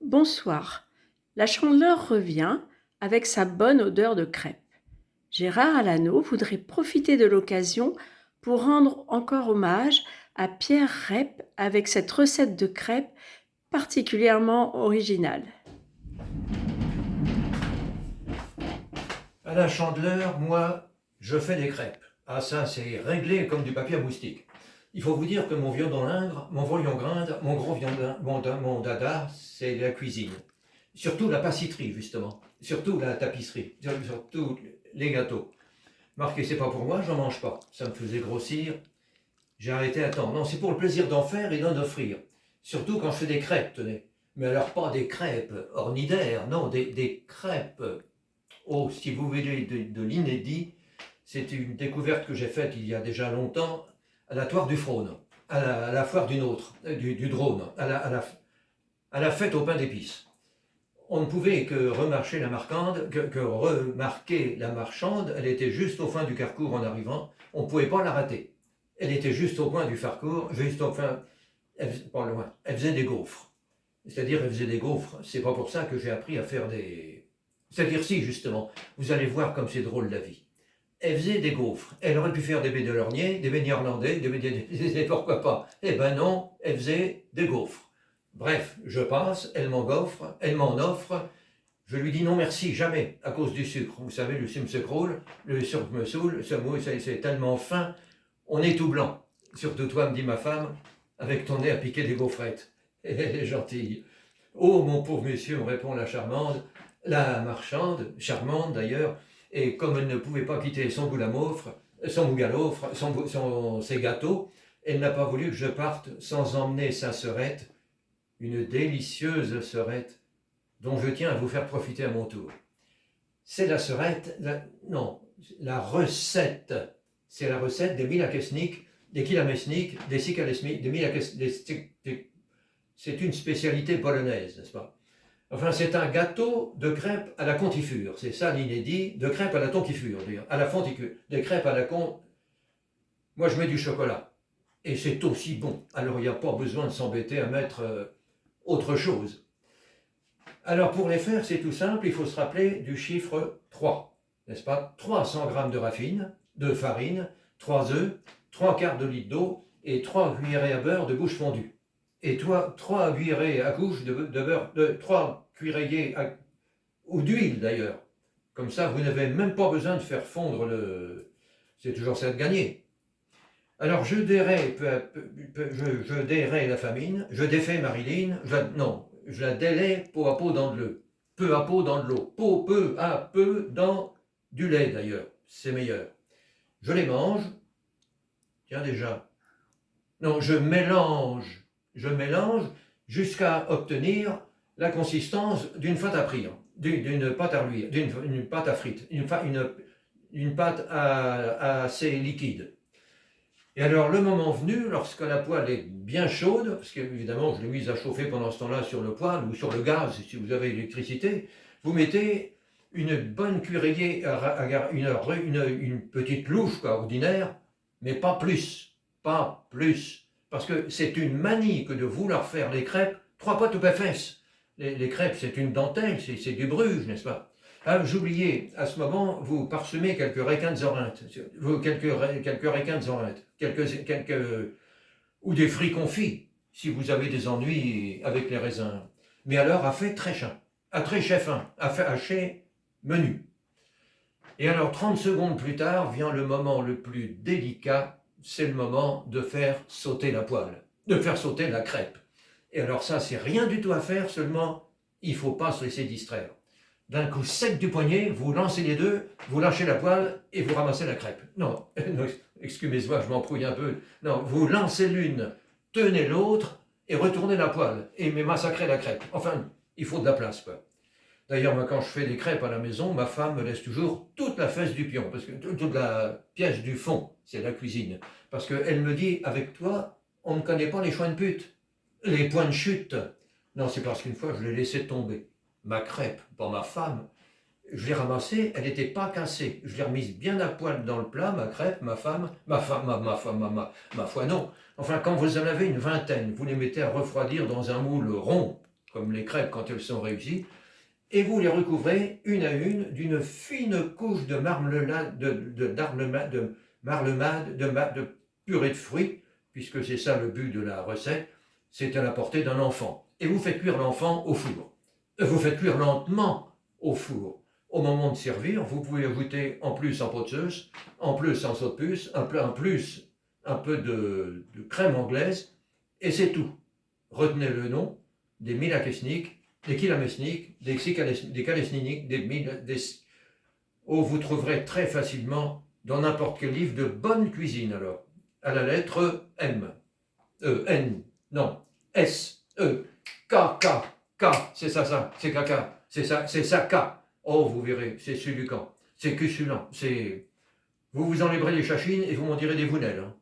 Bonsoir. La Chandeleur revient avec sa bonne odeur de crêpes. Gérard Alano voudrait profiter de l'occasion pour rendre encore hommage à Pierre Rep avec cette recette de crêpes particulièrement originale. À la Chandeleur, moi, je fais des crêpes. Ah ça, c'est réglé comme du papier à moustique. Il faut vous dire que mon viandon lingre, mon volion grinde, mon gros viandon, mon dada, c'est la cuisine. Surtout la pâtisserie, justement. Surtout la tapisserie. Surtout les gâteaux. Marquez, c'est pas pour moi, j'en mange pas. Ça me faisait grossir. J'ai arrêté à temps. Non, c'est pour le plaisir d'en faire et d'en offrir. Surtout quand je fais des crêpes, tenez. Mais alors pas des crêpes ornidaires, non, des crêpes. Oh, si vous voulez de l'inédit, c'est une découverte que j'ai faite il y a déjà longtemps à la Toire du Frône, à la foire du Nôtre, du Drôme, à la fête au pain d'épices. On ne pouvait que remarcher la marchande, que remarquer la marchande, elle était juste au fin du carrefour en arrivant, on ne pouvait pas la rater. Elle était juste au coin du parcours, juste au fin, pas loin, elle faisait des gaufres. C'est-à-dire, elle faisait des gaufres, c'est pas pour ça que j'ai appris à faire des... C'est-à-dire si, justement, vous allez voir comme c'est drôle la vie. Elle faisait des gaufres. Elle aurait pu faire des baies de Lorgnier, des beignets néerlandais, des beignets... Pourquoi pas? Eh ben non, elle faisait des gaufres. Bref, je passe, elle m'en offre. Je lui dis non merci, jamais, à cause du sucre. Vous savez, le sucre me s'écroule, le sucre me saoule, c'est tellement fin, on est tout blanc. Surtout toi, me dit ma femme, avec ton nez à piquer des gaufrettes. Elle est gentille. Oh, mon pauvre monsieur, me répond la marchande, charmante d'ailleurs, et comme elle ne pouvait pas quitter son goulamoufre, son bougaloufre, ses gâteaux, elle n'a pas voulu que je parte sans emmener sa sœurette, une délicieuse sœurette, dont je tiens à vous faire profiter à mon tour. C'est la sœurette, la recette, c'est la recette des milakesnik, des kilamesnik, des sikalesnik, des milakesnik, c'est une spécialité polonaise, n'est-ce pas? Enfin, c'est un gâteau de crêpes à la contifure. C'est ça l'inédit, de crêpes à la contifure, à la fonticule. Des crêpes à la con... Moi, je mets du chocolat. Et c'est aussi bon. Alors, il n'y a pas besoin de s'embêter à mettre autre chose. Alors, pour les faire, c'est tout simple. Il faut se rappeler du chiffre 3. N'est-ce pas? 300 g de farine, 3 œufs, 3 quarts de litre d'eau et 3 cuillerées à beurre de bouche fondue. Et 3 cuillerées à couche de beurre, 3 cuillerées ou d'huile d'ailleurs. Comme ça, vous n'avez même pas besoin de faire fondre le... C'est toujours ça de gagner. Alors, je déraie la famine, je défais Marilyn, je la délaie peu à peu dans de l'eau. Peu à peu dans de l'eau. Peu à peu dans du lait d'ailleurs. C'est meilleur. Je les mange. Tiens déjà. Non, je mélange jusqu'à obtenir la consistance d'une pâte à frire, d'une pâte à reluire, d'une pâte à frites, une pâte assez liquide. Et alors, le moment venu, lorsque la poêle est bien chaude, parce qu'évidemment, je l'ai mise à chauffer pendant ce temps-là sur le poêle ou sur le gaz, si vous avez l'électricité, vous mettez une bonne cuillerée, une petite louche ordinaire, mais pas plus. Pas plus. Parce que c'est une manie que de vouloir faire les crêpes, 3 potes ou fesses. Les crêpes, c'est une dentelle, c'est du Bruges, n'est-ce pas? Ah, j'oubliais, à ce moment, vous parsemez quelques requins de Zorinthe, quelques requins de Zorinthe, ou des fruits confits, si vous avez des ennuis avec les raisins. Mais alors, à fait très fin, à très fin, à fait haché menu. Et alors, 30 secondes plus tard, vient le moment le plus délicat, c'est le moment de faire sauter la poêle, de faire sauter la crêpe. Et alors ça, c'est rien du tout à faire, seulement, il ne faut pas se laisser distraire. D'un coup sec du poignet, vous lancez les deux, vous lâchez la poêle et vous ramassez la crêpe. Non, excusez-moi, je m'embrouille un peu. Non, vous lancez l'une, tenez l'autre et retournez la poêle et massacrez la crêpe. Enfin, il faut de la place, quoi. D'ailleurs, moi, quand je fais des crêpes à la maison, ma femme me laisse toujours toute la fesse du pion, parce que toute la pièce du fond, c'est la cuisine. Parce qu'elle me dit, avec toi, on ne connaît pas les choix de pute, les points de chute. Non, c'est parce qu'une fois, je l'ai laissé tomber. Ma crêpe, pas ma femme, je l'ai ramassée, elle n'était pas cassée. Je l'ai remise bien à poil dans le plat, ma crêpe, ma foi non. Enfin, quand vous en avez une vingtaine, vous les mettez à refroidir dans un moule rond, comme les crêpes quand elles sont réussies, et vous les recouvrez une à une d'une fine couche de marmelade, de purée de fruits, puisque c'est ça le but de la recette, c'est à la portée d'un enfant. Et vous faites cuire l'enfant au four. Vous faites cuire lentement au four. Au moment de servir, vous pouvez ajouter en plus en pot de sauce, en plus en saut de puce, en plus un peu de crème anglaise, et c'est tout. Retenez le nom des Milakesnik, des Kilamesnik, des Kalesninik, oh, vous trouverez très facilement dans n'importe quel livre de bonne cuisine alors, à la lettre M, N, non, S, E, K, K, K, c'est ça, c'est caca, c'est ça, K. Oh, vous verrez, c'est succulent, c'est cusulent, c'est... Vous vous enlèverez les chachines et vous m'en direz des vounelles. Hein.